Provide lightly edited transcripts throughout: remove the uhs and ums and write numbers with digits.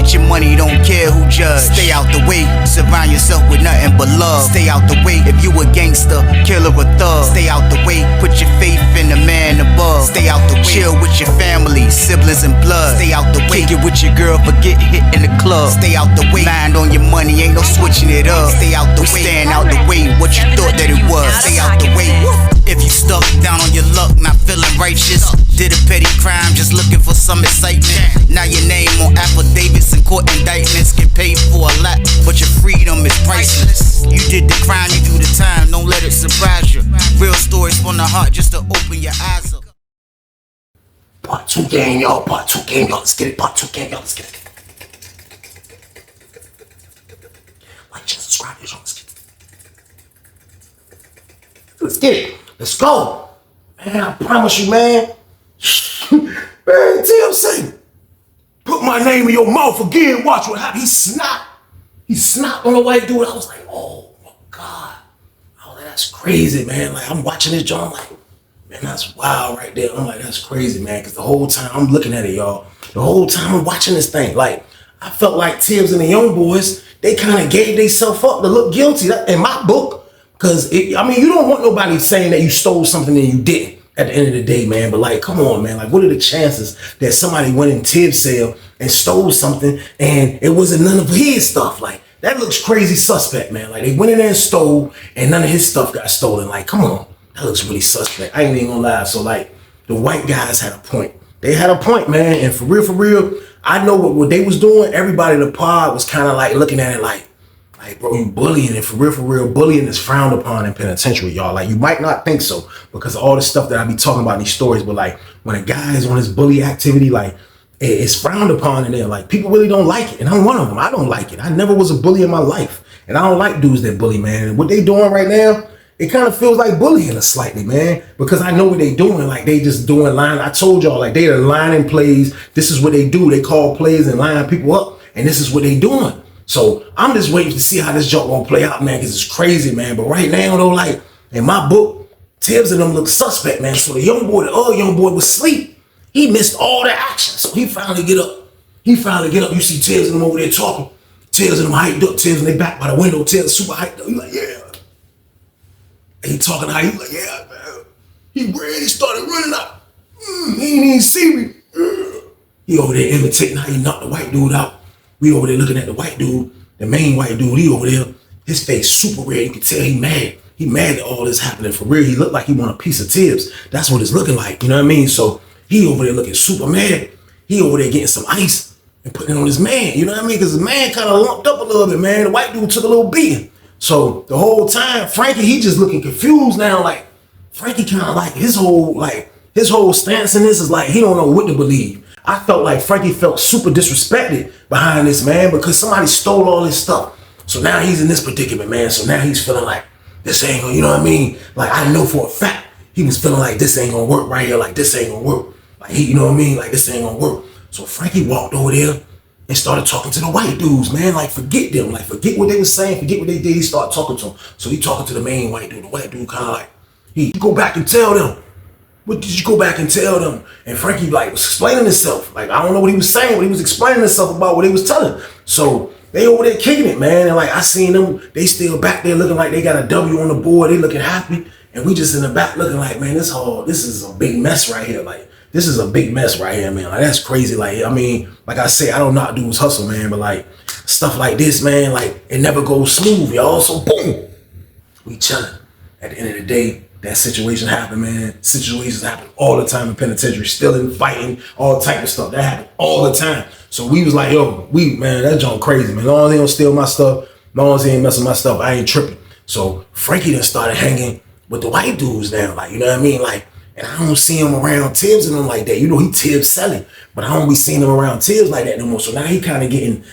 Get your money, don't care who judge. Stay out the way, surround yourself with nothing but love. Stay out the way, if you a gangster, killer or thug. Stay out the way, put your faith in the man above. Stay out the way, chill with your family, siblings and blood. Stay out the way, kick it with your girl, forget hit in the club. Stay out the way, mind on your money, ain't no switching it up. Stay out the way, stand out the way, what you thought that it was. Stay out the way. If you stuck down on your luck, not feeling righteous, did a petty crime, just looking for some excitement. Now your name on affidavits and court indictments, get paid for a lot, but your freedom is priceless. You did the crime, you do the time, don't let it surprise you. Real stories from the heart, just to open your eyes up. Part 2 game, y'all. Part 2 game, y'all. Let's get it. Part 2 game, y'all. Let's get it. Like, just subscribe, y'all. Let's get it. Let's get it. Let's go. Man, I promise you, man. Man, Tibs, put my name in your mouth again. Watch what happens. He snapped on the white dude. I was like, oh my God. Oh, that's crazy, man. Like, I'm watching this, John. Like, man, that's wild right there. I'm like, that's crazy, man. Because the whole time I'm looking at it, y'all. The whole time I'm watching this thing, like, I felt like Tibs and the young boys, they kind of gave themselves up to look guilty in my book. Because, I mean, you don't want nobody saying that you stole something and you didn't at the end of the day, man. But, like, come on, man. Like, what are the chances that somebody went in Tibs' cell and stole something and it wasn't none of his stuff? Like, that looks crazy suspect, man. Like, they went in there and stole and none of his stuff got stolen. Like, come on. That looks really suspect. I ain't even gonna lie. So, like, the white guys had a point. They had a point, man. And for real, I know what they was doing. Everybody in the pod was kind of, like, looking at it like, bro, you bullying. And for real, bullying is frowned upon in penitentiary, y'all. Like, you might not think so because of all the stuff that I be talking about in these stories. But, like, when a guy is on his bully activity, like, it's frowned upon in there. Like, people really don't like it. And I'm one of them. I don't like it. I never was a bully in my life. And I don't like dudes that bully, man. And what they doing right now, it kind of feels like bullying us slightly, man. Because I know what they doing. Like, they just doing line. I told y'all, like, they are lining plays. This is what they do. They call plays and line people up. And this is what they doing. So I'm just waiting to see how this joke gonna play out, man, because it's crazy, man. But right now, though, like, in my book, Tibs and them look suspect, man. So the other young boy was asleep. He missed all the action. So he finally get up. You see Tibs and them over there talking. Tibs and them hyped up. Tibs and they back by the window. Tibs super hyped up. He like, yeah. And he talking how he like, yeah, man. He ran. He started running out. He didn't even see me. He over there imitating how he knocked the white dude out. We over there looking at the white dude, the main white dude. He over there, his face super red. You can tell he mad. He mad that all this happening for real. He looked like he want a piece of Tibs. That's what it's looking like. You know what I mean? So he over there looking super mad. He over there getting some ice and putting it on his man. You know what I mean? Because the man kind of lumped up a little bit, man. The white dude took a little beating. So the whole time, Frankie, he just looking confused now. Like, Frankie kind of like his whole stance in this is like he don't know what to believe. I felt like Frankie felt super disrespected behind this, man, because somebody stole all his stuff. So now he's in this predicament, man. So now he's feeling like this ain't gonna, you know what I mean? Like, I know for a fact he was feeling like this ain't gonna work right here. Like, this ain't gonna work. Like, you know what I mean? Like, this ain't gonna work. So Frankie walked over there and started talking to the white dudes, man. Like, forget them. Like, forget what they were saying. Forget what they did. He started talking to them. So he talking to the main white dude. The white dude kind of like, he go back and tell them. What did you go back and tell them? And Frankie, like, was explaining himself. Like, I don't know what he was saying, but he was explaining himself about what he was telling. So they over there kicking it, man. And like, I seen them, they still back there looking like they got a W on the board. They looking happy. And we just in the back looking like, man, this is a big mess right here. Like, this is a big mess right here, man. Like, that's crazy. Like, I mean, like I say, I don't knock dudes hustle, man. But like, stuff like this, man, like, it never goes smooth, y'all. So boom, we chilling. At the end of the day, that situation happened, man. Situations happen all the time in penitentiary, stealing, fighting, all type of stuff. That happened all the time. So we was like, yo, man, that junk crazy, man. As long as they don't steal my stuff, as long as they ain't messing my stuff, I ain't tripping. So Frankie then started hanging with the white dudes now, like, you know what I mean? Like, and I don't see him around Tibs and them like that. You know, he Tibs selling, but I don't be seeing him around Tibs like that no more. So now he's kind of getting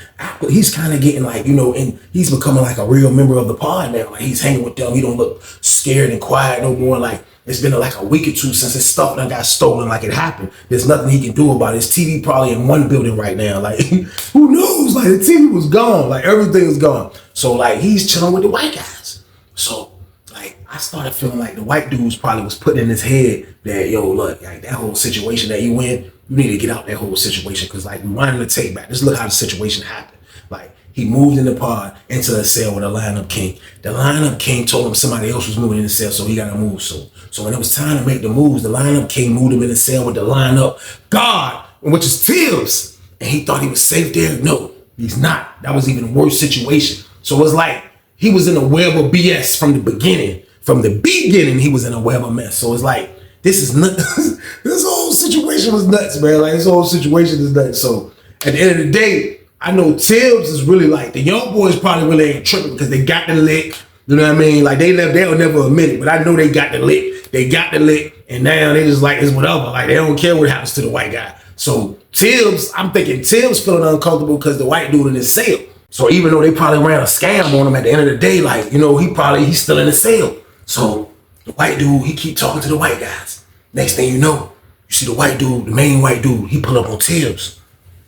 like, you know, and he's becoming like a real member of the pod now. Like, he's hanging with them. He don't look scared and quiet no more. Like, it's been like a week or two since his stuff done got stolen like it happened. There's nothing he can do about it. His TV probably in one building right now. Like, who knows? Like, the TV was gone. Like, everything was gone. So, like, he's chilling with the white guys. So, like, I started feeling like the white dudes probably was putting in his head that, yo, look, like that whole situation that you in, you need to get out that whole situation. Cause like, rewinding the tape back, just look how the situation happened. Like, he moved in the pod into the cell with a lineup king. The lineup king told him somebody else was moving in the cell, so he got to move soon. So when it was time to make the moves, the lineup king moved him in the cell with the lineup guard, which is Tibs. And he thought he was safe there. No, he's not. That was even a worse situation. So it's like he was in a web of BS from the beginning. From the beginning, he was in a web of mess. So it's like, this is nuts. This whole situation was nuts, man. Like, this whole situation is nuts. So at the end of the day, I know Tibs is really like, the young boys probably really ain't tripping because they got the lick. You know what I mean? Like, they'll never admit it, but I know they got the lick. They got the lick, and now they just like, it's whatever. Like, they don't care what happens to the white guy. So Tibs, I'm thinking Tibs feeling uncomfortable because the white dude in his cell. So even though they probably ran a scam on him, at the end of the day, like, you know, he's still in the cell. So the white dude, he keep talking to the white guys. Next thing you know, you see the white dude, the main white dude, he pull up on Tibs.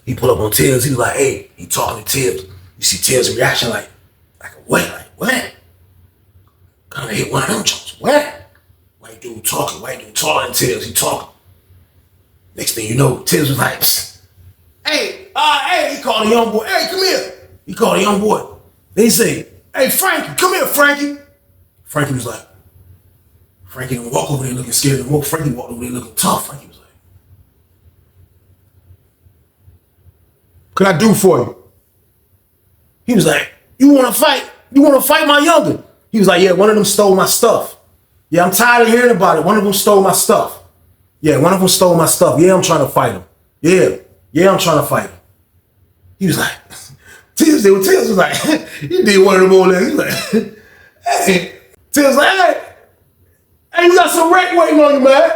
He pull up on Tibs. He's like, hey, he talking to Tibs. You see Tibs' reaction like what? Like, what? Kind of hit one of them jokes. What? White dude talking to Tibs. He talking. Next thing you know, Tibs was like, psst. Hey, he called the young boy. Hey, come here. He called the young boy. Then he say, hey, Frankie, come here, Frankie. Frankie was like, Frankie didn't walk over there looking scared. Frankie walked over there looking tough. Frankie was like, what can I do for you? He was like, you want to fight? You want to fight my younger? He was like, yeah, one of them stole my stuff. Yeah, I'm tired of hearing about it. One of them stole my stuff. Yeah, one of them stole my stuff. Yeah, I'm trying to fight him. Yeah, I'm trying to fight him. He was like, Tibs was like, he did one of them old legs. He was like, hey. Tibs was like, hey, you got some wreck waiting on you, man.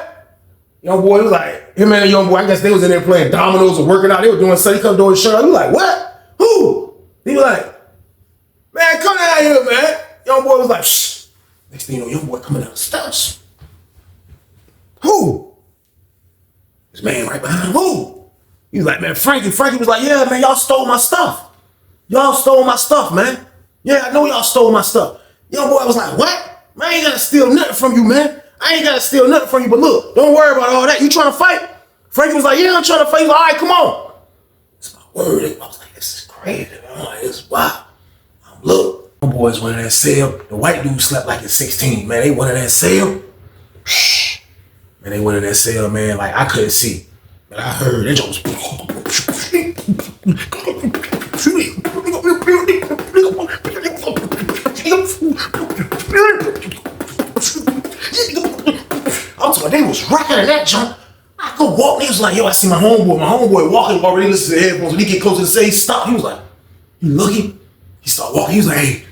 Young boy was like, him and the young boy, I guess they was in there playing dominoes or working out. They were doing something. He come doing his shirt out. He was like, what? Who? He was like, man, come down here, man. Young boy was like, shh. Next thing you know, young boy coming down the steps. Who? This man right behind him. Who? He was like, man, Frankie. Frankie was like, yeah, man, y'all stole my stuff. Y'all stole my stuff, man. Yeah, I know y'all stole my stuff. Young boy was like, what? Man, I ain't gotta steal nothing from you, man. I ain't gotta steal nothing from you, but look, don't worry about all that. You trying to fight? Frankie was like, yeah, I'm trying to fight. He was like, all right, come on. It's my word. I was like, this is crazy, man. I'm like, this is wild. Look, my boys went in that cell. The white dude slept like at 16, man. They went in that cell. Man, they went in that cell, man. Like, I couldn't see, but I heard that joke was. I'm talking, they was rocking in that jump. I go walk. He was like, yo, I see my homeboy walking already. Listen to the headphones. When he get close to the cell, he stopped. He was like, you looking? He started walking. He was like, hey,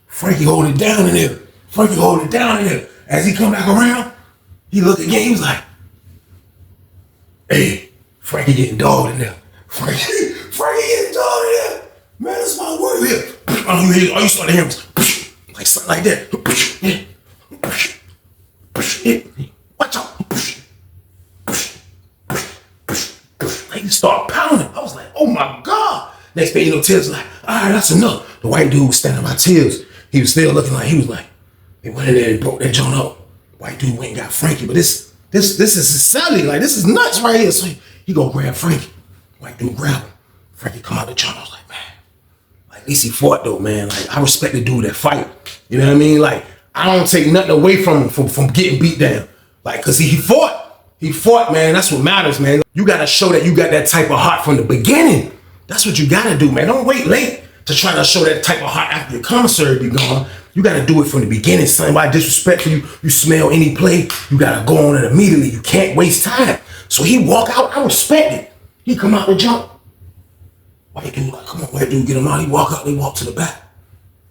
Frankie holding it down in there. Frankie holding it down in there. As he come back around, he looked again. He was like, hey, Frankie getting dogged in there. Frankie getting dogged in there. Man, that's my word here. All you start to hear was like something like that. Watch out. Like he started pounding. I was like, oh my God. Next thing you know, Tibs was like, all right, that's enough. The white dude was standing by Tibs. He was still looking like, he was like, they went in there and broke that joint up. White dude went and got Frankie. But this is silly. Like, this is nuts right here. So he go grab Frankie. White dude grab him. Frankie come out the joint. I was like, man. Like, at least he fought though, man. Like, I respect the dude that fight. You know what I mean? Like, I don't take nothing away from him from getting beat down. Like, cause he fought. He fought, man. That's what matters, man. You gotta show that you got that type of heart from the beginning. That's what you gotta do, man. Don't wait late to try to show that type of heart after your commissary be gone. You gotta do it from the beginning. Somebody disrespectful you smell any play, you gotta go on it immediately. You can't waste time. So he walk out, I respect it. He come out the jump. White dude like, come on, white dude, get him out. He walk out, they walk to the back.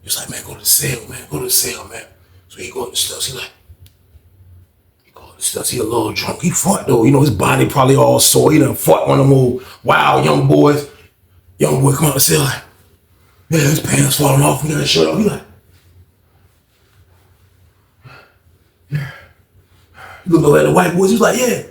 He's like, man, go to the cell, man. Go to the cell, man. So he go up the steps, he go up the steps, he a little drunk. He fought though, you know, his body probably all sore. He done fought one of them old wild young boys. Young boy come out the cell like, yeah, his pants falling off, he got his shirt off. He like, yeah. He look at the white boys, he's like, yeah,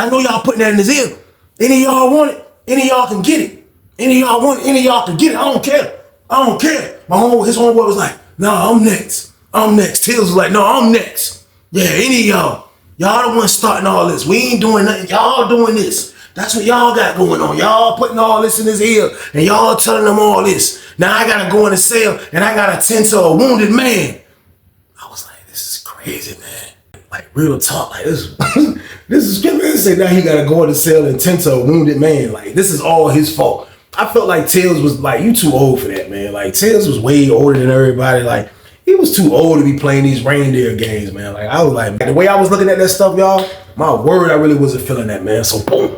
I know y'all putting that in his ear. Any of y'all want it, any of y'all can get it. Any of y'all want it, any of y'all can get it. I don't care. His homeboy was like, nah, I'm next. I'm next. Tibs was like, no, I'm next. Yeah, any of y'all. Y'all the ones starting all this. We ain't doing nothing. Y'all doing this. That's what y'all got going on. Y'all putting all this in his ear and y'all telling them all this. Now I gotta go in the cell and I gotta tend to a wounded man. I was like, this is crazy, man. Like real talk. Like this is say now he gotta go in the cell and tend to a wounded man. Like this is all his fault. I felt like Tibs was like, you too old for that, man. Like Tibs was way older than everybody. Like he was too old to be playing these reindeer games, man. Like I was like, the way I was looking at that stuff, y'all, my word, I really wasn't feeling that, man. So boom.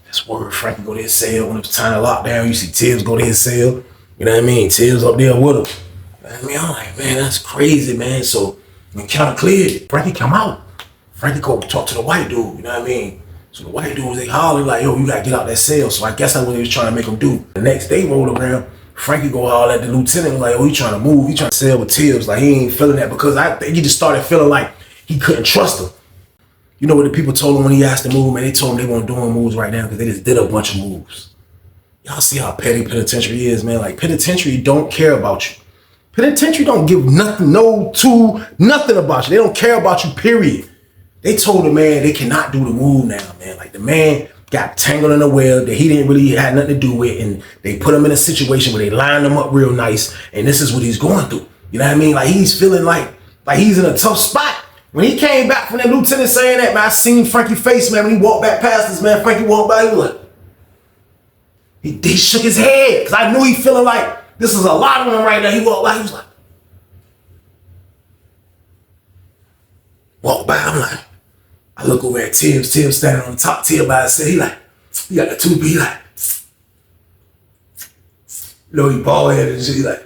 That's word, Frankie go to his cell. When it was time to lock down, you see Tibs go to his cell. You know what I mean? Tibs up there with him. You know what I mean? I'm like, man, that's crazy, man. So when counter cleared, Frankie come out. Frankie go talk to the white dude, you know what I mean? So the white dude, they hollering like, yo, you gotta get out that cell. So I guess that's what he was trying to make him do. The next day rolled around, Frankie go holler at the lieutenant, like, oh, he trying to move. He trying to sell with Tibs. Like, he ain't feeling that because I think he just started feeling like he couldn't trust him. You know what the people told him when he asked to move, man? They told him they weren't doing moves right now because they just did a bunch of moves. Y'all see how petty penitentiary is, man? Like, penitentiary don't care about you. Penitentiary don't give nothing, nothing about you. They don't care about you, period. They told the man they cannot do the move now, man. Like, the man got tangled in a web that he didn't really had nothing to do with, and they put him in a situation where they lined him up real nice, and this is what he's going through. You know what I mean? Like, he's feeling like he's in a tough spot. When he came back from that lieutenant saying that, man, I seen Frankie's face, man, when he walked back past us, man. Frankie walked by, he was like, he shook his head, because I knew he feeling like this is a lot of him right now. He walked by, he was like, walk by, I'm like, I look over at Tibs standing on the top, Tibs by himself, he got the 2B, he like, you know, he bald headed and shit, he like,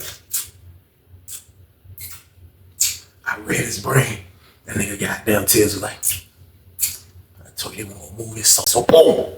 I read his brain. That nigga goddamn Tibs was like, I told you they won't move this so boom.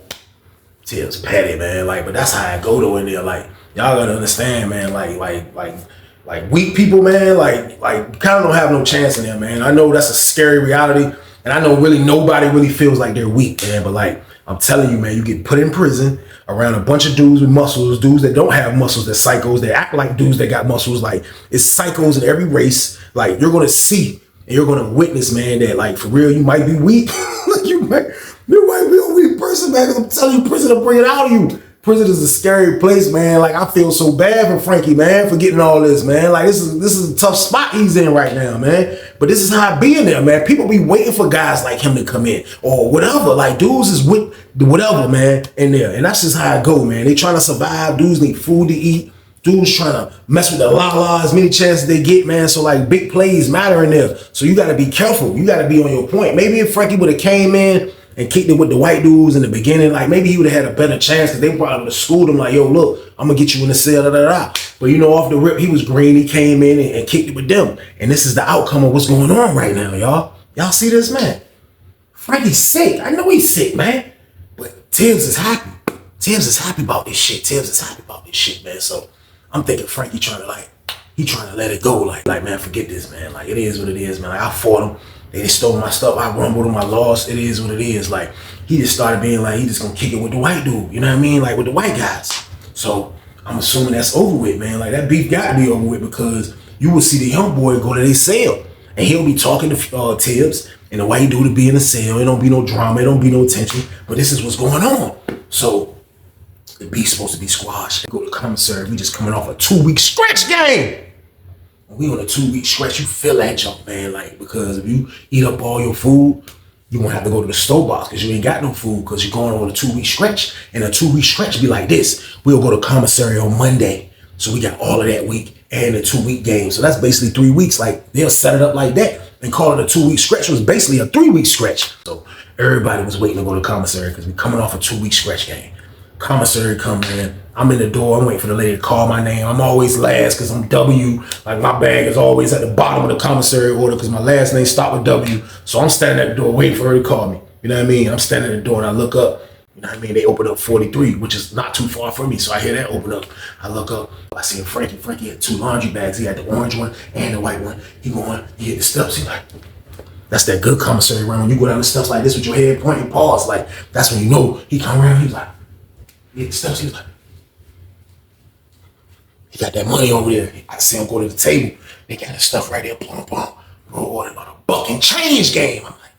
Tibs petty, man. Like, but that's how I go though in there. Like, y'all gotta understand, man. Like weak people, man. Like kind of don't have no chance in there, man. I know that's a scary reality, and I know really nobody really feels like they're weak, man. But like, I'm telling you, man, you get put in prison around a bunch of dudes with muscles, dudes that don't have muscles, they're psychos. They act like dudes that got muscles. Like, it's psychos in every race. Like, you're gonna see. And you're gonna witness, man, that like for real, you might be weak. you might be a weak person, man. Cause I'm telling you, prison will bring it out of you. Prison is a scary place, man. Like, I feel so bad for Frankie, man, for getting all this, man. Like, this is a tough spot he's in right now, man. But this is how I be in there, man. People be waiting for guys like him to come in or whatever. Like, dudes is with whatever, man, in there. And that's just how I go, man. They trying to survive. Dudes need food to eat. Dudes trying to mess with the la-la as many chances they get, man. So, like, big plays matter in there. So you got to be careful. You got to be on your point. Maybe if Frankie would have came in and kicked it with the white dudes in the beginning, like, maybe he would have had a better chance because they probably would have schooled him like, yo, look, I'm going to get you in the cell, da-da-da. But, you know, off the rip, he was green. He came in and kicked it with them. And this is the outcome of what's going on right now, y'all. Y'all see this, man? Frankie's sick. I know he's sick, man. But Tibs is happy. Tibs is happy about this shit. Tibs is happy about this shit, man. So I'm thinking Frankie trying to let it go. Like, man, forget this, man. Like, it is what it is, man. Like, I fought him. They stole my stuff. I rumbled them. I lost. It is what it is. Like, he just started being like, he just gonna kick it with the white dude. You know what I mean? Like, with the white guys. So I'm assuming that's over with, man. Like, that beef got to be over with because you will see the young boy go to their cell and he'll be talking to Tibs and the white dude will be in the cell. It don't be no drama. It don't be no tension. But this is what's going on. So the beef's supposed to be squashed. Go to commissary. We just coming off a 2-week stretch game. When we on a 2-week stretch, you feel that jump, man. Like, because if you eat up all your food, you won't have to go to the store box because you ain't got no food because you're going on a 2-week stretch. And a 2-week stretch be like this. We'll go to commissary on Monday. So we got all of that week and a 2-week game. So that's basically 3 weeks. Like, they'll set it up like that and call it a 2-week stretch. It was basically a 3-week stretch. So everybody was waiting to go to commissary because we're coming off a 2-week stretch game. Commissary come in. I'm in the door. I'm waiting for the lady to call my name. I'm always last because I'm W. Like, my bag is always at the bottom of the commissary order because my last name start with W. So I'm standing at the door waiting for her to call me. You know what I mean? I'm standing at the door and I look up. You know what I mean? They open up 43, which is not too far from me. So I hear that open up. I look up. I see Frankie. Frankie had 2 laundry bags. He had the orange one and the white one. He hit the steps. He like, that's that good commissary run. When you go down the steps like this with your head pointing, pause. Like, that's when you know he come around. He's like, he hit the steps. He was like, He got that money over there. I see him go to the table. They got his stuff right there. Plum, plum. We're ordering about a buck and change game. I'm like,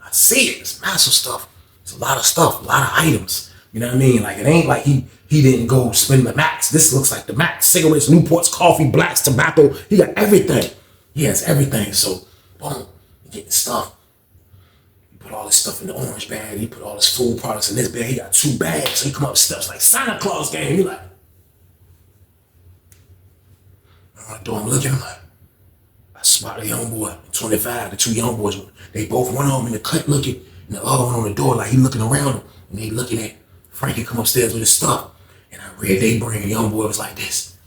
I see it. It's massive stuff. It's a lot of stuff, a lot of items. You know what I mean? Like, it ain't like he didn't go spend the max. This looks like the max. Cigarettes, Newports, coffee, blacks, tobacco. He got everything. He has everything. So, boom, he getting stuff. He put all this stuff in the orange bag. He put all his food products in this bag. He got 2 bags. So he come up with stuff like Santa Claus game. He like, I'm looking, I'm like, I spot a young boy, 25, the 2 young boys. They both, one of them in the cut looking, and the other one on the door, like he looking around him. And they looking at Frankie come upstairs with his stuff. And I read they bring, the young boy was like this.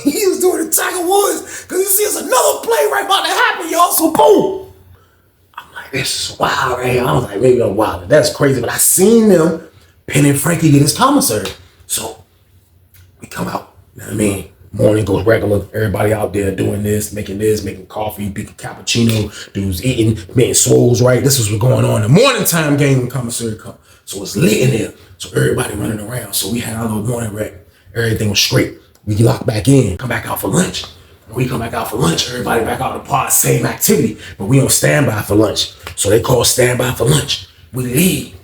He was doing the Tiger Woods, because he sees another play right about to happen, y'all, so boom. I'm like, this is wild right here. I was like, maybe I'm wild. That's crazy, but I seen them pinning Frankie get his commissary. So we come out, you know what I mean? Morning goes regular, everybody out there doing this, making coffee, making cappuccino, dudes eating, making souls, right? This is what's going on. The morning time game when commissary come. So it's lit in there. So everybody running around. So we had our little morning wreck. Everything was straight. We locked back in, come back out for lunch. When we come back out for lunch, everybody back out the pod, same activity, but we on standby for lunch. So they call standby for lunch. We leave.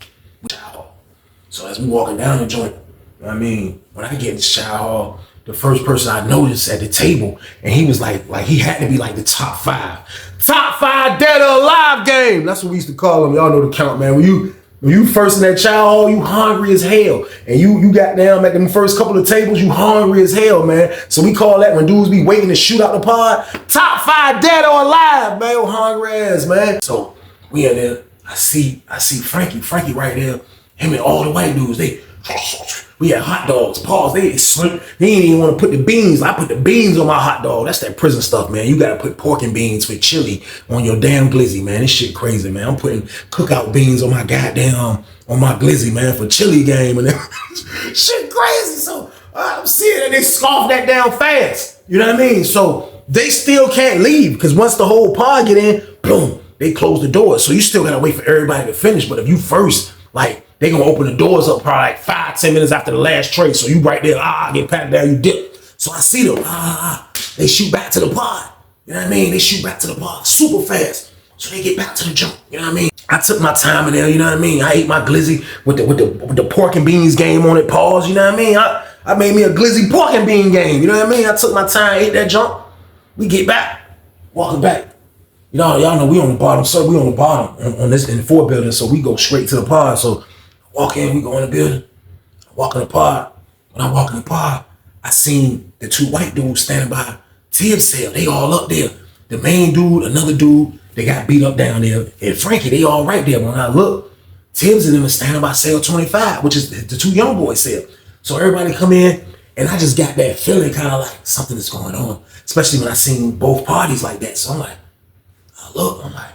So as we walking down the joint, you know what I mean? When I get in the shower hall, the first person I noticed at the table, and he was like he had to be like the top 5. Top 5 dead or alive game. That's what we used to call them. Y'all know the count, man. When you first in that chow hall, you hungry as hell. And you got down like in the first couple of tables, you hungry as hell, man. So we call that when dudes be waiting to shoot out the pod, top 5 dead or alive, man. Oh, hungry ass, man. So we in there. I see Frankie right there. Him and all the white dudes, we had hot dogs. Pause. They didn't even want to put the beans. I put the beans on my hot dog. That's that prison stuff, man. You gotta put pork and beans with chili on your damn glizzy, man. This shit crazy, man. I'm putting cookout beans on my glizzy, man, for chili game and shit crazy. So I'm seeing that they scarf that down fast. You know what I mean? So they still can't leave because once the whole pod get in, boom, they close the doors. So you still gotta wait for everybody to finish. But if you first, like, they gonna open the doors up probably like 5-10 minutes after the last tray. So you right there, get patted down, you dip. So I see them, they shoot back to the pod. You know what I mean? They shoot back to the pod super fast. So they get back to the jump. You know what I mean? I took my time in there, you know what I mean? I ate my glizzy with the pork and beans game on it, pause, you know what I mean? I made me a glizzy pork and bean game, you know what I mean? I took my time, ate that jump. We get back, walking back. You know, y'all know we on the bottom, so we on the bottom on this in the 4 building, so we go straight to the pod. So walk in, we go in the building, I walk in the pod. When I walk in the pod, I seen the 2 white dudes standing by Tibs' cell. They all up there. The main dude, another dude, they got beat up down there. And Frankie, they all right there. When I look, Tibs and them is standing by cell 25, which is the 2 young boys' cell. So everybody come in, and I just got that feeling kind of like something is going on, especially when I seen both parties like that. So I'm like, I look, I'm like,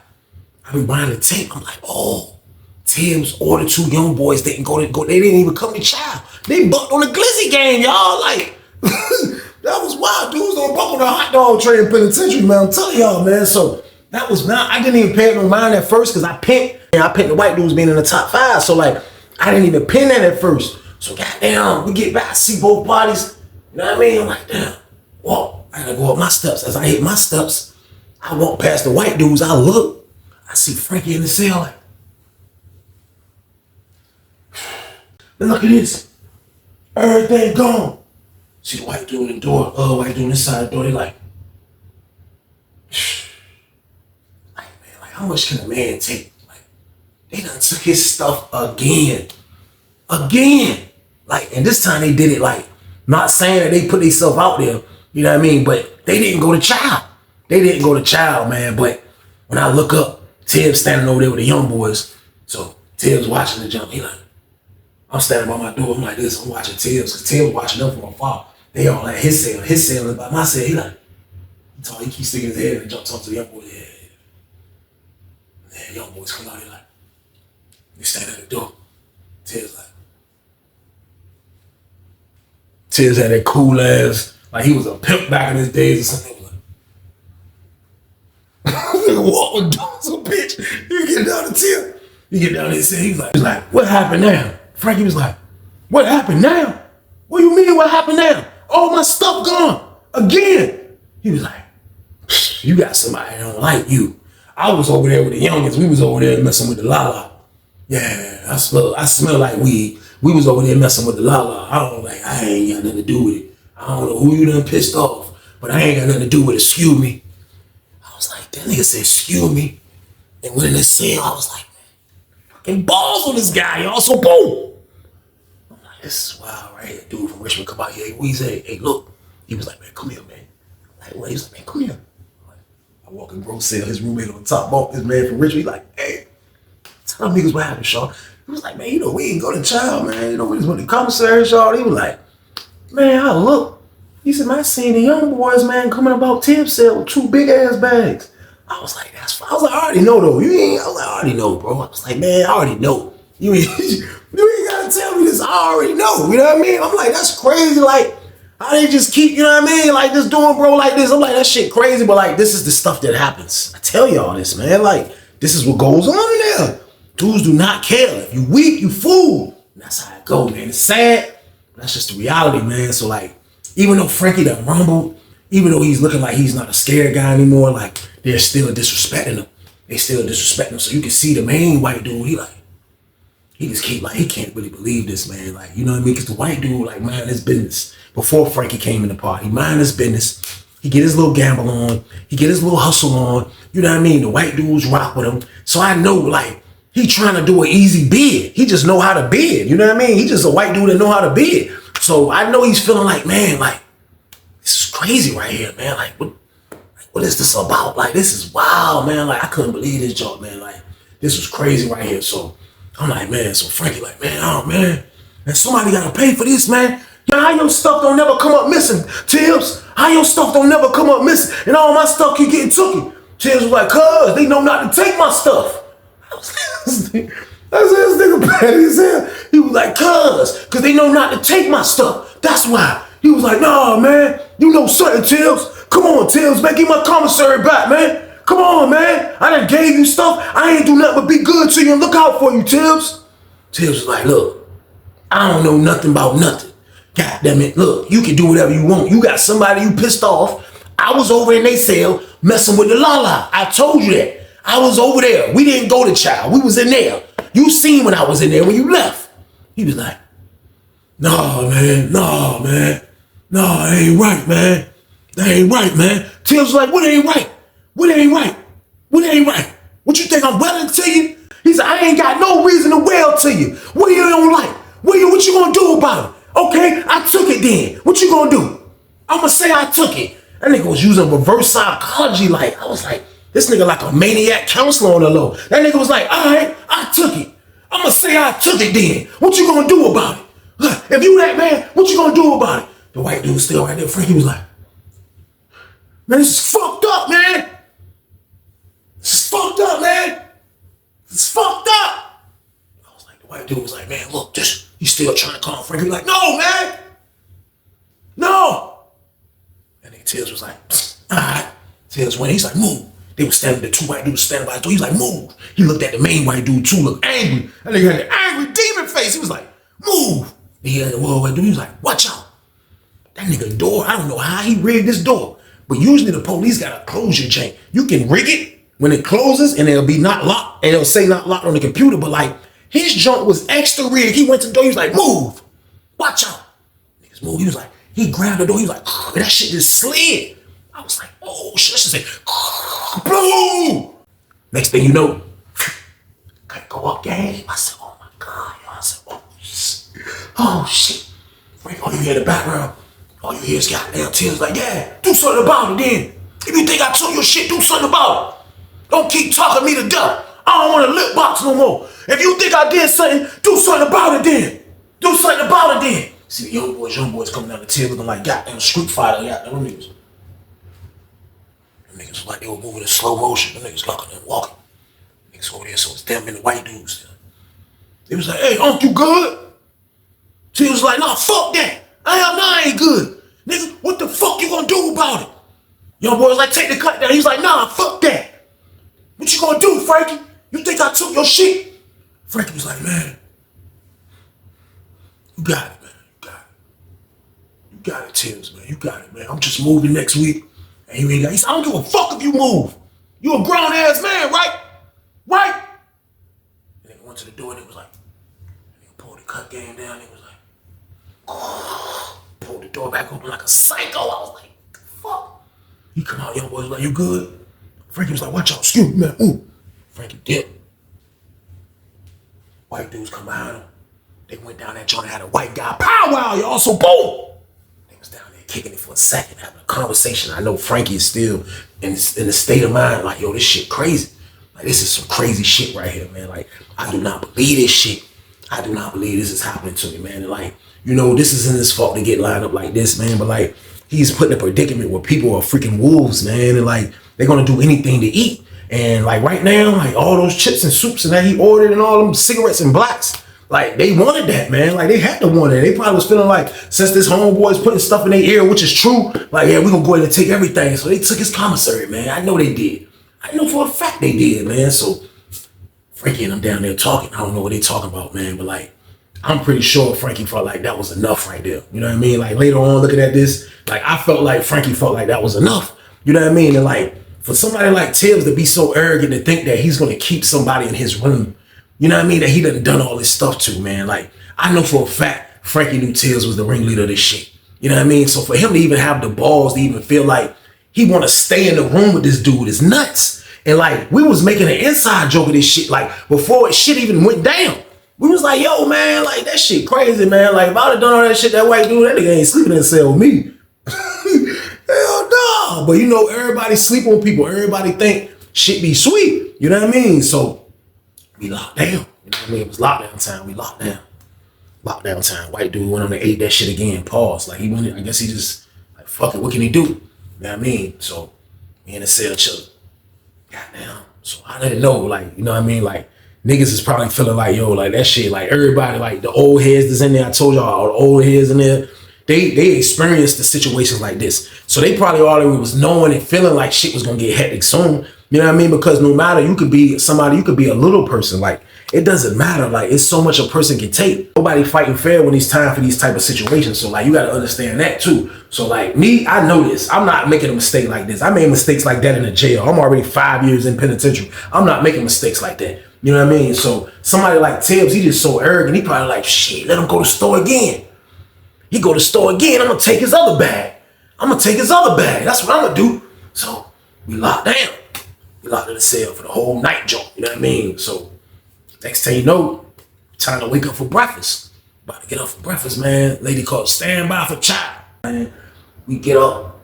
I rewind the tape. I'm like, oh, Tibs or the 2 young boys didn't go. They didn't even come to chow. They bucked on the glizzy game, y'all. Like, that was wild. Dudes don't buck on the hot dog tray in penitentiary, man. I'm telling y'all, man. So that was not, I didn't even pay no mind at first because I picked the white dudes being in the top 5. So like, I didn't even pin that at first. So goddamn, we get back, see both bodies. You know what I mean? I'm like, damn, well, I gotta go up my steps. As I hit my steps, I walk past the white dudes. I look, I see Frankie in the cell. Like, and look at this. Everything gone. See the white dude in the door, white dude inside the door. They like, man, like how much can a man take? Like, they done took his stuff again. Like, and this time they did it like, not saying that they put themselves out there, you know what I mean? But they didn't go to trial. Man. But when I look up, Tibs standing over there with the young boys. So Tibs watching the jump. He like, I'm standing by my door. I'm like this. I'm watching Tibs because Tibs watching them from afar. They all at his cell. His cell is by my cell. He like, he keeps sticking his head and jumps up to the young boys. Yeah, young boys come out. They like, they stand at the door. Tibs like, Tibs had that cool ass, like he was a pimp back in his days or something. What was doing, bitch? You get down to Tib. You get down there and say, he's like, what happened now? Frankie was like, what happened now? What do you mean what happened now? All my stuff gone. Again. He was like, you got somebody that don't like you. I was over there with the youngins. We was over there messing with the Lala. Yeah, I smell like weed. We was over there messing with the Lala. I ain't got nothing to do with it. I don't know who you done pissed off, but I ain't got nothing to do with it. Excuse me. I was like, that nigga said, excuse me. And when they said, I was like, man, fucking balls on this guy, y'all. So boom. I'm like, this is wild, right? Dude from Richmond come out here. He said, hey, look. He was like, man, come here, man. Like, what? He was like, man, come here. I walk in bro cell, his roommate on the top bunk, this man from Richmond. He like, hey, tell them niggas what happened, Sean. He was like, man, we ain't go to trial, man. We just went to commissary, Sean. He was like, man, I look. He said, man, I seen the young boys, man, coming about Tibs cell with 2 big ass bags. I was like, that's fine. I was like, I already know though. I was like, I already know, bro. I was like, man, I already know. You ain't gotta tell me this. I already know. You know what I mean? I'm like, that's crazy. Like, how they just keep, you know what I mean? Like, just doing bro like this. I'm like, that shit crazy, but like, this is the stuff that happens. I tell y'all this, man. Like, this is what goes on in there. Dudes do not care. If you weak, you fool. And that's how it go, man. It's sad, but that's just the reality, man. So like, even though Frankie done rumbled, even though he's looking like he's not a scared guy anymore, like, they're still disrespecting him. They still disrespecting him. So you can see the main white dude, he just keep like, he can't really believe this, man. Like, you know what I mean? Because the white dude, like, mind his business. Before Frankie came in the party, he mind his business. He get his little gamble on. He get his little hustle on. You know what I mean? The white dudes rock with him. So I know, like, he trying to do an easy bid. He just know how to bid. You know what I mean? He just a white dude that know how to bid. So I know he's feeling like, man, like, this is crazy right here, man. Like, what is this about? Like, this is wild, man. Like, I couldn't believe this joke, man. Like, this was crazy right here. So I'm like, man. So Frankie like, man, oh, man. And somebody got to pay for this, man. Man, how your stuff don't never come up missing, Tibs? How your stuff don't never come up missing? And all my stuff keep getting taken. Tibs was like, cuz, they know not to take my stuff. I was like, this nigga petty as hell. He was like, cuz they know not to take my stuff. That's why. He was like, nah, man, you know something, Tibs. Come on, Tibs, man, give my commissary back, man. Come on, man. I done gave you stuff. I ain't do nothing but be good to you and look out for you, Tibs. Tibs was like, look, I don't know nothing about nothing. God damn it, look, you can do whatever you want. You got somebody you pissed off. I was over in they cell messing with the Lala. I told you that. I was over there. We didn't go to trial. We was in there. You seen when I was in there when you left. He was like, nah, man. Nah, that ain't right, man. That ain't right, man. Tibs was like, what ain't right? What ain't right? What ain't right? What you think I'm welling to you? He said, I ain't got no reason to well to you. What you don't like? What you gonna do about it? Okay, I took it then. What you gonna do? I'ma say I took it. That nigga was using reverse psychology. Like, I was like, this nigga like a maniac counselor on the low. That nigga was like, all right, I took it. I'ma say I took it then. What you gonna do about it? If you that man, what you gonna do about it? The white dude still right there. Frankie was like, man, this is fucked up, man. This is fucked up, man. This is fucked up. I was like, the white dude was like, man, look, he's still trying to calm Frankie. He like, no, man. No. And then Tibs was like, all right. Tibs went, he's like, move. They were standing, the 2 white dudes standing by the door. He's like, move. He looked at the main white dude too, looked angry. And they had the angry demon face. He was like, move. Then he had the little white dude. He was like, watch out. That nigga door, I don't know how he rigged this door. But usually the police got a closure chain. You can rig it when it closes and it'll be not locked. And it'll say not locked on the computer. But like, his junk was extra rigged. He went to the door. He was like, move. Watch out. Niggas move. He was like, he grabbed the door. He was like, oh, that shit just slid. I was like, oh shit. That shit said, boom. Next thing you know, can't go up game. I said, oh my God. I said, oh shit. Oh shit. All you hear in the background, all you hear is goddamn Tibs like, yeah, do something about it then. If you think I took your shit, do something about it. Don't keep talking me to death. I don't want a lip box no more. If you think I did something, do something about it then. Do something about it then. See the young boys coming down the Tibs looking like goddamn Street Fighter, goddamn niggas. Them niggas like they were moving in slow motion. Them niggas looking and walking. Niggas over there, so it's them and the white dudes. They was like, hey, Unc, you good? Tibs was like, nah, fuck that. I ain't good. Nigga, what the fuck you gonna do about it? Young boy was like, take the cut down. He was like, nah, fuck that. What you gonna do, Frankie? You think I took your shit? Frankie was like, man, you got it, man. You You got it, Tibs, man. You got it, man. I'm just moving next week. And he said, I don't give a fuck if you move. You a grown ass man, right? Right? And he went to the door and he was like, and he pulled the cut game down and he was like, oh, pulled the door back open like a psycho. I was like, fuck. He come out, young boy was like, you good? Frankie was like, watch out, excuse me, man. Ooh. Frankie dipped. White dudes come behind him. They went down that joint and had a white guy powwow, y'all. So boom. They was down there kicking it for a second, having a conversation. I know Frankie is still in the state of mind, like, yo, this shit crazy. Like, this is some crazy shit right here, man. Like, I do not believe this shit. I do not believe this is happening to me, man. And like, you know, this isn't his fault to get lined up like this, man. But like, he's put in a predicament where people are freaking wolves, man. And like, they're gonna do anything to eat. And like right now, like all those chips and soups and that he ordered and all them cigarettes and blacks, like they wanted that, man. Like they had to want it. They probably was feeling like, since this homeboy's putting stuff in their ear, which is true, like, yeah, we're gonna go ahead and take everything. So they took his commissary, man. I know they did. I know for a fact they did, man. So Frankie and them down there talking. I don't know what they talking about, man. But like, I'm pretty sure Frankie felt like that was enough right there. You know what I mean? Like later on, looking at this, like I felt like Frankie felt like that was enough. You know what I mean? And like, for somebody like Tibs to be so arrogant to think that he's going to keep somebody in his room, you know what I mean, that he done all this stuff to, man. Like, I know for a fact Frankie knew Tibs was the ringleader of this shit. You know what I mean? So for him to even have the balls to even feel like he want to stay in the room with this dude is nuts. And like, we was making an inside joke of this shit, like before shit even went down. We was like, yo, man, like that shit crazy, man. Like if I would have done all that shit, that white dude, that nigga ain't sleeping in the cell with me. Hell no. But you know, everybody sleep on people. Everybody think shit be sweet. You know what I mean? So we locked down. You know what I mean? It was lockdown time. We locked down. Lockdown time. White dude went on and ate that shit again. Pause. Like he went, I guess he just like, fuck it, what can he do? You know what I mean? So me in the cell chilling. Goddamn. So I didn't know, like, you know what I mean? Like niggas is probably feeling like, yo, like that shit, like everybody, like the old heads that's in there. I told y'all all the old heads in there. They experienced the situations like this. So they probably already was knowing and feeling like shit was gonna get hectic soon. You know what I mean? Because no matter, you could be somebody, you could be a little person. Like, it doesn't matter. Like, it's so much a person can take. Nobody fighting fair when it's time for these type of situations. So like, you gotta understand that too. So like me, I know this. I'm not making a mistake like this. I made mistakes like that in the jail. I'm already 5 years in penitentiary. I'm not making mistakes like that. You know what I mean? So somebody like Tibs, he just so arrogant. He probably like, shit, let him go to the store again. He go to the store again, I'm gonna take his other bag. I'm gonna take his other bag. That's what I'm gonna do. So we locked down. We locked in the cell for the whole night, joint. You know what I mean? So next thing you know, time to wake up for breakfast. About to get up for breakfast, man. Lady called stand by for child. Man, we get up.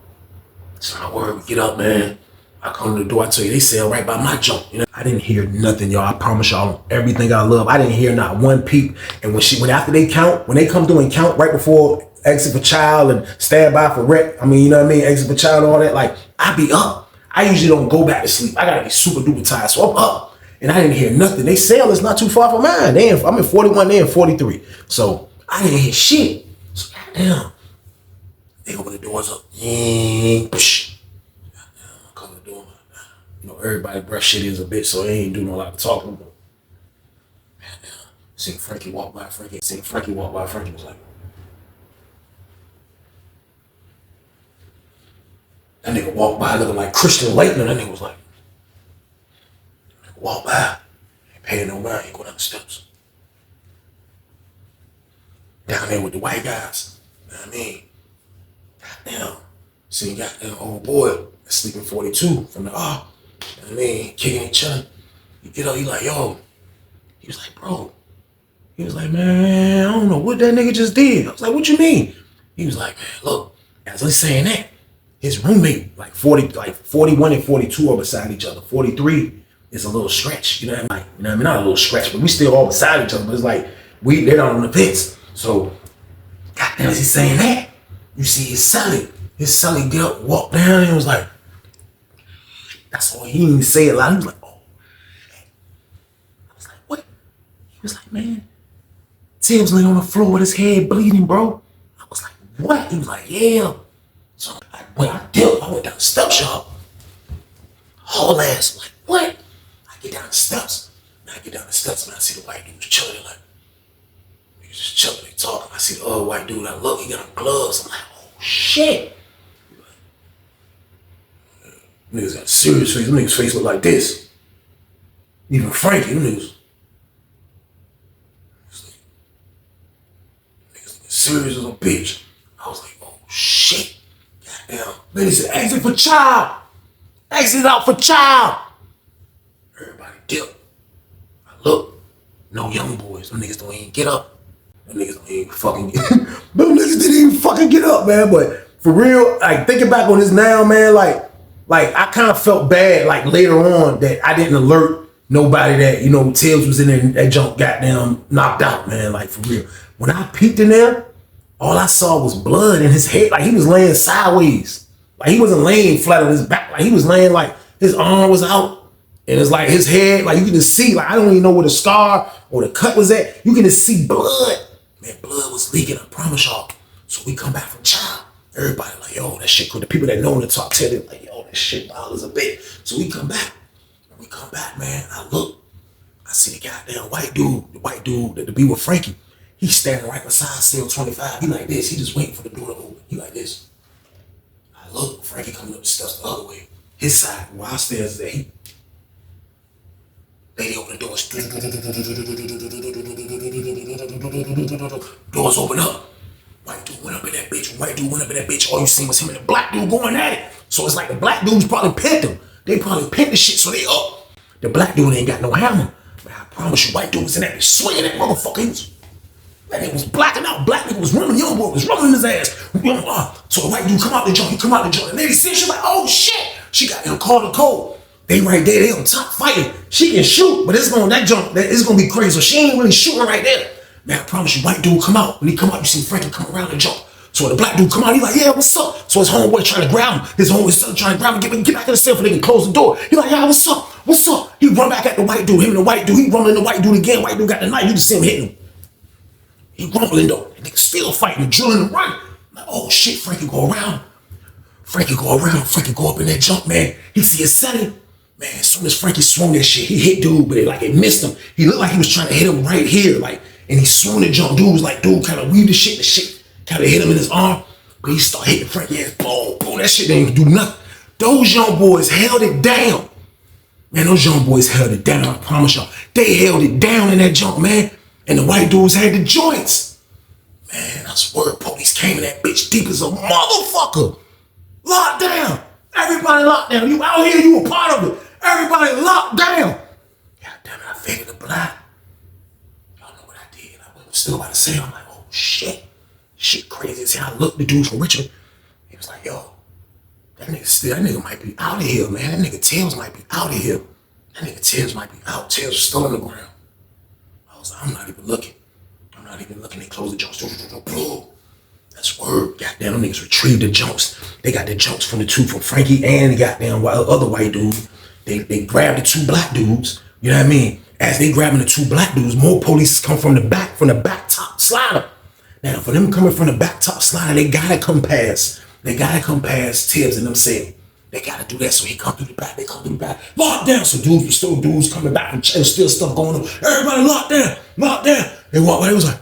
It's my word, we get up, man. I come to the door, I tell you, they sell right by my jump. You know, I didn't hear nothing, y'all. I promise y'all everything I love. I didn't hear not one peep. And when after they count, when they come through and count right before exit for child and stand by for rec, I mean, you know what I mean, exit for child and all that, like, I be up. I usually don't go back to sleep. I gotta be super duper tired, so I'm up. And I didn't hear nothing. They sale is not too far from mine. I'm in 41, they in 43. So I didn't hear shit. So goddamn, they open the doors up. Psh. You know, everybody breath shit is a bitch, so they ain't doing a lot of talking. But seen Frankie walk by. Frankie was like, that nigga walked by looking like Christian Laettner. That nigga was like, walk by, ain't paying no mind, he go down the steps. Down there with the white guys. You know what I mean? Goddamn. See, goddamn old boy sleeping 42 from the You know what I mean? Kicking each other. You get up, he like, yo. He was like, bro. He was like, man, I don't know what that nigga just did. I was like, what you mean? He was like, man, look, as he's saying that, his roommate, like 41 and 42 are beside each other. 43 is a little stretch, you know what I mean? You know what I mean? Not a little stretch, but we still all beside each other. But it's like, they're not on the fence. So, goddamn, as he's saying that, you see his celly get up, walk down, and was like, that's all. He didn't even say it loud. He was like, oh, shit. I was like, what? He was like, man, Tibs laying on the floor with his head bleeding, bro. I was like, what? He was like, yeah. So I went down the steps, y'all. Whole ass, like, what? I get down the steps. And I get down the steps, and I see the white dude chilling, like, he was just chilling, they talking. I see the other white dude, I look, he got on gloves. I'm like, oh, shit. Niggas got a serious face. Them niggas' face look like this. Even Frankie, them niggas serious as a bitch. I was like, oh shit. Goddamn. Then he said, exit for child. Exit out for child. Everybody dip. I look. No young boys. Them niggas don't even get up. Them niggas don't even fucking get up. Them niggas didn't even fucking get up, man. But for real, like thinking back on this now, man, like I kind of felt bad, like later on, that I didn't alert nobody that, you know, Tibs was in there and that junk goddamn knocked out, man. Like for real. When I peeked in there, all I saw was blood in his head. Like he was laying sideways. Like he wasn't laying flat on his back. Like he was laying like his arm was out. And it's like his head, like you can just see, like I don't even know where the scar or the cut was at. You can just see blood. Man, blood was leaking, I promise y'all. So we come back from child. Everybody like, yo, that shit cool. The people that know in the talk tell them like, yo, that shit bothers a bit. So we come back. When we come back, man, I look. I see the goddamn white dude that to be with Frankie. He's standing right beside cell 25. He like this. He just waiting for the door to open. He like this. I look. Frankie coming up the steps the other way. His side, where I stairs is that lady open the doors. Doors open up. White dude went up in that bitch. White dude went up in that bitch. All you seen was him and the black dude going at it. So it's like the black dudes probably pinned him. They probably pinned the shit so they up. The black dude ain't got no hammer. Man, I promise you, white dude was in that bitch swinging that motherfucker. He was... That nigga was blacking out. Black nigga was running. Young boy was running his ass. So the white dude come out the joint. He come out the joint. And lady see, she's like, oh shit. She got him called the code. They right there. They on top fighting. She can shoot, but it's going that jump. It's gonna be crazy. So she ain't really shooting right there. Man, I promise you, white dude come out. When he come out, you see Frankie come around the jump. So the black dude come out. He like, yeah, what's up? So his homeboy trying to grab him. His homeboy son trying to grab him. Get back in the cell so they can close the door. He like, yeah, what's up? What's up? He run back at the white dude. Him and the white dude. He running the white dude again. White dude got the knife. You can see him hitting him. He rumbling though. The nigga still fighting, drilling and running. Like, oh shit, Frankie go around. Frankie go up in that jump, man. He see his setting. Man, as soon as Frankie swung that shit, he hit dude, but it missed him. He looked like he was trying to hit him right here, like, and he swung the jump. Dude was like, dude kind of weaved the shit kind of hit him in his arm. But he started hitting Frankie ass, boom, boom. That shit didn't do nothing. Those young boys held it down. Man, those young boys held it down, I promise y'all. They held it down in that jump, man. And the white dudes had the joints. Man, I swear, police came in that bitch deep as a motherfucker. Locked down. Everybody locked down. You out here, you a part of it. Everybody locked down. God damn it, I faded the black. Y'all know what I did. I was still about to say, I'm like, oh shit. Shit crazy as hell. I looked, the dude from Richmond. He was like, yo, that nigga might be out of here, man. That nigga Tibs might be out of here. That nigga Tibs might be out. Tibs was still on the ground. I'm not even looking. They closed the jumps. That's word. Goddamn, them niggas retrieved the jumps. They got the jumps from Frankie and the goddamn other white dude. They grabbed the two black dudes. You know what I mean? As they grabbing the two black dudes, more police come from the back top slider. Now, for them coming from the back top slider, they gotta come past Tibs and them cell. They gotta do that, so he come through the back. They come through the back. Locked down. So dudes coming back and still stuff going on. Everybody locked down. They walked by. They was like,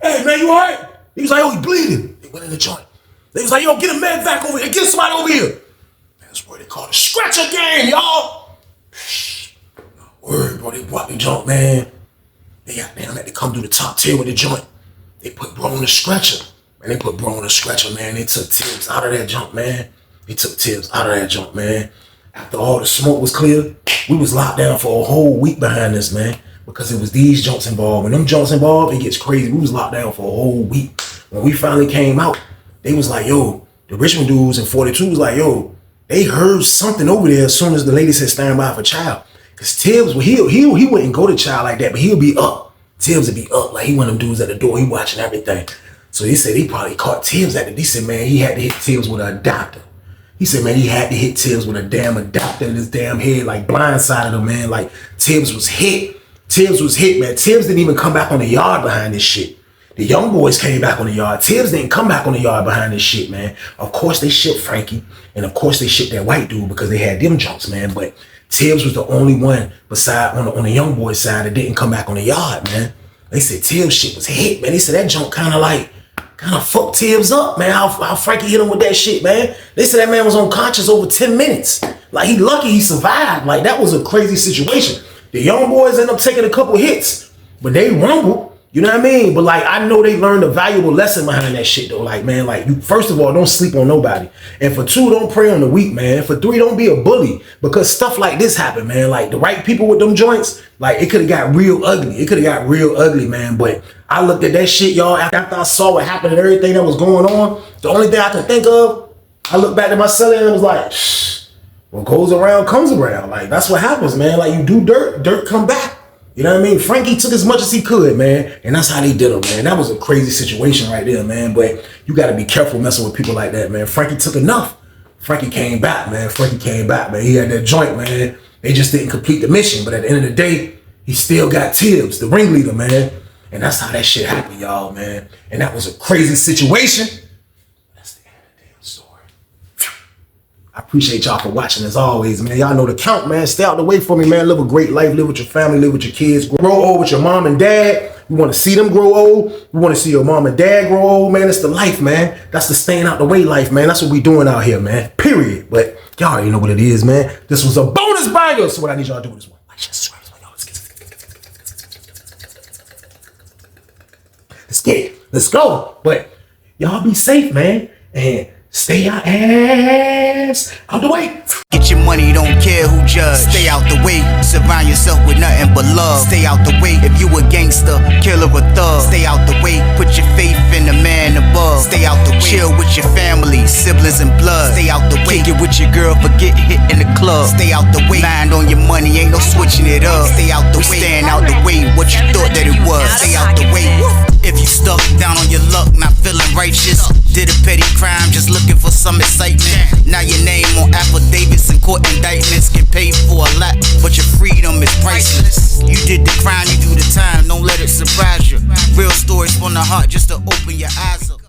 hey man, you all right? He was like, oh, he bleeding. They went in the joint. They was like, yo, get a med vac over here. Get somebody over here. That's where they call the scratcher gang, y'all. Word, bro. They brought the joint, man. They got down, had to come through the top tier with the joint. They put bro on the scratcher. Man, they put bro on the scratcher, man. They took Tibs out of that junk, man. After all the smoke was clear, we was locked down for a whole week behind this, man. Because it was these junks involved. When them junks involved, it gets crazy. We was locked down for a whole week. When we finally came out, they was like, yo, the Richmond dudes in 42 was like, yo, they heard something over there as soon as the lady said stand by for child. Because Tibs, he wouldn't go to child like that, but he'll be up. Tibs would be up. Like he one of them dudes at the door, he watching everything. So he said he probably caught Tibs at it. He said, man, he had to hit Tibs with an adapter. He said, man, he had to hit Tibs with a damn adapter in his damn head, like blindsided him, man. Like Tibs was hit, man. Tibs didn't even come back on the yard behind this shit. The young boys came back on the yard. Tibs didn't come back on the yard behind this shit, man. Of course they shipped Frankie, and of course they shipped that white dude because they had them junks, man. But Tibs was the only one beside on the young boys side that didn't come back on the yard, man. They said Tibs shit was hit, man. They said that junk kind of like kind of fucked Tibs up, man. How Frankie hit him with that shit, man. They said that man was unconscious over 10 minutes. Like, he lucky he survived. Like, that was a crazy situation. The young boys end up taking a couple hits, but they rumbled. You know what I mean? But like, I know they learned a valuable lesson behind that shit though. Like, man, like, you, first of all, don't sleep on nobody. And for 2, don't prey on the weak, man. And for 3, don't be a bully, because stuff like this happen, man. Like, the right people with them joints, like, it could have got real ugly. It could have got real ugly, man. But I looked at that shit, y'all, after I saw what happened and everything that was going on. The only thing I could think of, I looked back at my cellar and it was like, shh, what goes around comes around. Like, that's what happens, man. Like, you do dirt, dirt come back. You know what I mean? Frankie took as much as he could, man. And that's how they did him, man. That was a crazy situation right there, man. But you got to be careful messing with people like that, man. Frankie took enough. Frankie came back, man. Frankie came back, man. He had that joint, man. They just didn't complete the mission. But at the end of the day, he still got Tibs, the ringleader, man. And that's how that shit happened, y'all, man. And that was a crazy situation. That's the end of the damn story. I appreciate y'all for watching as always, man. Y'all know the count, man. Stay out the way for me, man. Live a great life. Live with your family. Live with your kids. Grow old with your mom and dad. We want to see them grow old. We want to see your mom and dad grow old, man. It's the life, man. That's the staying out the way life, man. That's what we doing out here, man. Period. But y'all already know what it is, man. This was a bonus banger. So what I need y'all to do is one. Like, subscribe. Let's get it. Let's go. But y'all be safe, man. And stay your ass out the way. Get your money, don't care who judge. Stay out the way, surround yourself with nothing but love. Stay out the way if you a gangster, killer or thug. Stay out the way, put your faith in the man above. Stay out the way, chill with your family, siblings and blood. Stay out the way, kick it with your girl, forget hit in the club. Stay out the way, mind on your money, ain't no switching it up. Stay out the way, stand out the way, what you thought that it was. Stay out the way. If you stuck down on your luck, not feeling righteous, did a petty crime, just looking for some excitement. Now your name on affidavits and court indictments, get paid for a lot, but your freedom is priceless. You did the crime, you do the time, don't let it surprise you. Real stories from the heart, just to open your eyes up.